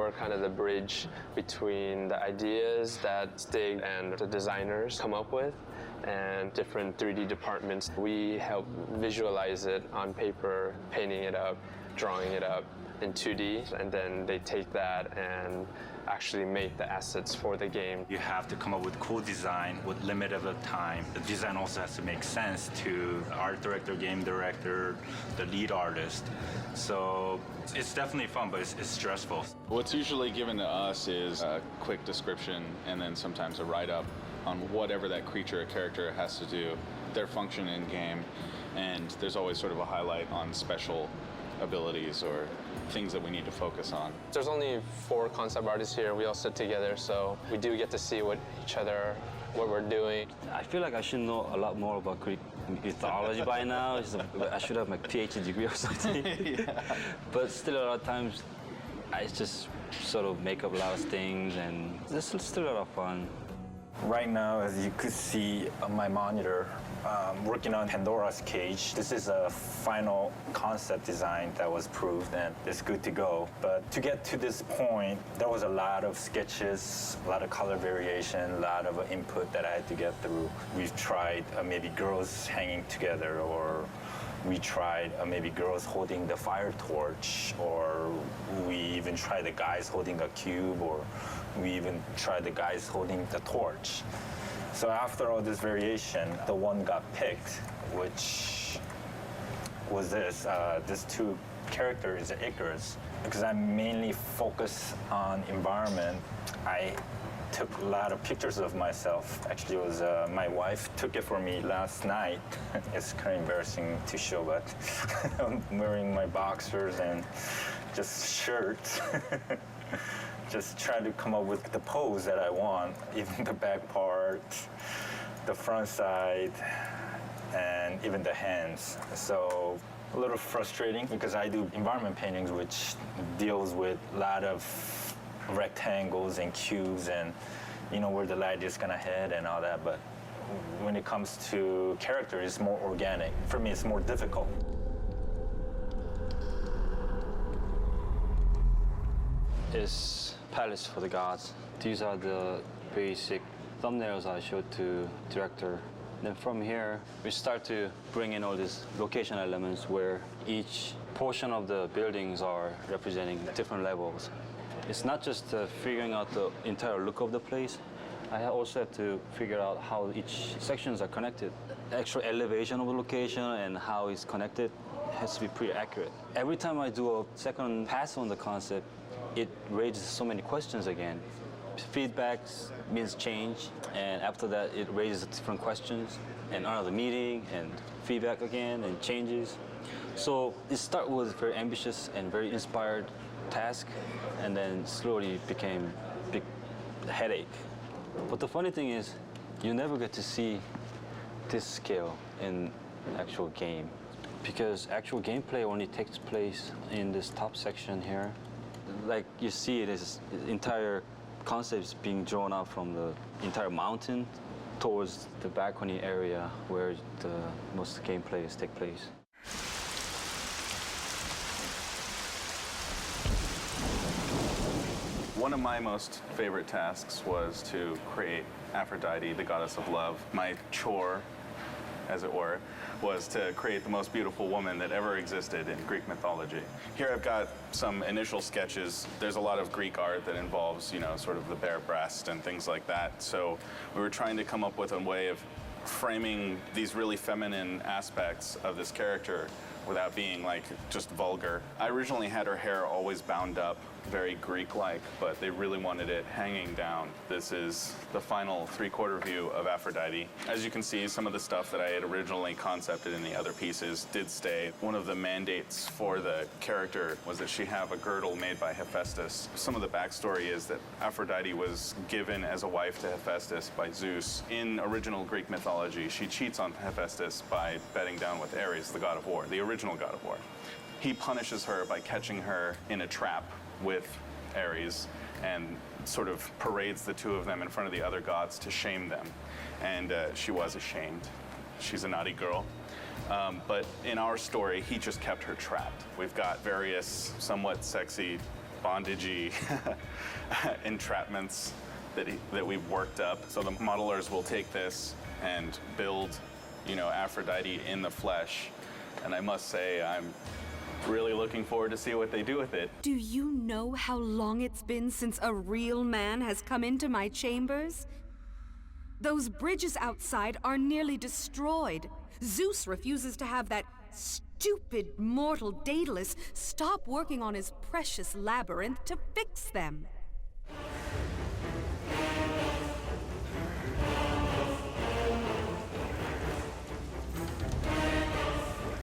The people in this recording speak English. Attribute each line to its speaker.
Speaker 1: we're kind of the bridge between the ideas that Stig and the designers come up with and different 3D departments. We help visualize it on paper, painting it up, drawing it up in 2D, and then they take that and actually make the assets for the game.
Speaker 2: You have to come up with cool design with limited time. The design also has to make sense to the art director, game director, the lead artist. So it's definitely fun, but it's stressful.
Speaker 3: What's usually given to us is a quick description and then sometimes a write-up on whatever that creature or character has to do, their function in game, and there's always sort of a highlight on special abilities or things that we need to focus on.
Speaker 1: There's only 4 concept artists here. We all sit together, so we do get to see what we're doing.
Speaker 4: I feel like I should know a lot more about Greek mythology by now. I should have my PhD degree or something.
Speaker 3: Yeah.
Speaker 4: But still, a lot of times, I just sort of make up a lot of things, and it's still a lot of fun.
Speaker 2: Right now, as you could see on my monitor, working on Pandora's Cage. This is a final concept design that was proved and it's good to go. But to get to this point, there was a lot of sketches, a lot of color variation, a lot of input that I had to get through. We've tried maybe girls hanging together, or we tried maybe girls holding the fire torch, or we even tried the guys holding a cube, or we even tried the guys holding the torch. So after all this variation, the one got picked, which was this 2 characters, Icarus. Because I mainly focus on environment, I took a lot of pictures of myself. Actually, it was my wife took it for me last night. It's kind of embarrassing to show, but I'm wearing my boxers and just shirts. Just try to come up with the pose that I want, even the back part, the front side, and even the hands. So a little frustrating because I do environment paintings, which deals with a lot of rectangles and cubes and where the light is gonna hit and all that. But when it comes to character, it's more organic. For me, it's more difficult.
Speaker 4: Is Palace for the Gods. These are the basic thumbnails I showed to director. Then from here, we start to bring in all these location elements where each portion of the buildings are representing different levels. It's not just figuring out the entire look of the place. I also have to figure out how each sections are connected. The actual elevation of the location and how it's connected has to be pretty accurate. Every time I do a second pass on the concept, it raises so many questions again. Feedback means change, and after that it raises different questions, and another meeting, and feedback again, and changes. So it started with a very ambitious and very inspired task, and then slowly became a big headache. But the funny thing is, you never get to see this scale in an actual game, because actual gameplay only takes place in this top section here. Like you see, it is the entire concept is being drawn out from the entire mountain towards the balcony area where the most gameplays take place.
Speaker 3: One of my most favorite tasks was to create Aphrodite, the goddess of love. My chore, as it were, was to create the most beautiful woman that ever existed in Greek mythology. Here I've got some initial sketches. There's a lot of Greek art that involves, sort of the bare breast and things like that. So we were trying to come up with a way of framing these really feminine aspects of this character without being just vulgar. I originally had her hair always bound up, very Greek-like, but they really wanted it hanging down. This is the final 3/4 view of Aphrodite. As you can see, some of the stuff that I had originally concepted in the other pieces did stay. One of the mandates for the character was that she have a girdle made by Hephaestus. Some of the backstory is that Aphrodite was given as a wife to Hephaestus by Zeus. In original Greek mythology, she cheats on Hephaestus by bedding down with Ares, the god of war, the original god of war. He punishes her by catching her in a trap with Ares and sort of parades the 2 of them in front of the other gods to shame them. And she was ashamed. She's a naughty girl. But in our story, he just kept her trapped. We've got various somewhat sexy bondagey entrapments that we've worked up. So the modelers will take this and build, Aphrodite in the flesh. And I must say, I'm really looking forward to see what they do with it.
Speaker 5: Do you know how long it's been since a real man has come into my chambers? Those bridges outside are nearly destroyed. Zeus refuses to have that stupid mortal Daedalus stop working on his precious labyrinth to fix them.